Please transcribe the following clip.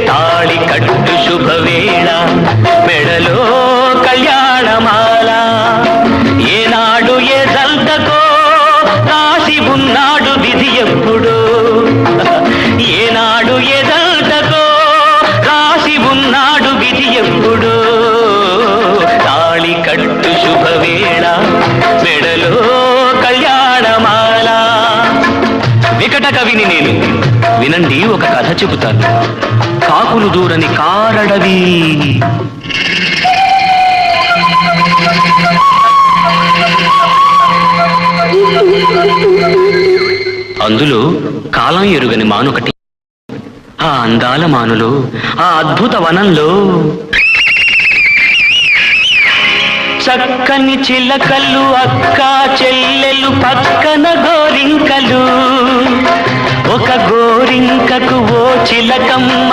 తాళి కట్టు శుభవేళ మెడలో కళ్యాణమాల ఏనాడు ఏ జంటకో రాసి ఉన్నాడు విధి ఎప్పుడు ఏనాడు ఏ జంటకో రాసి ఉన్నాడు విధి ఎప్పుడు తాళి కట్టు శుభవేళ మెడలో కళ్యాణమాల వికట కవిని నేను వినండి ఒక కథ చెబుతాను కాకులు దూరని కారడవి అందులో కాలం ఎరుగని మానొకటి ఆ అందాల మానులో ఆ అద్భుత వనంలో చక్కని చిలకలు అక్క చెల్లెలు పక్కన గోరింకలు ఒక గోరింకకు ఓ చిలకమ్మ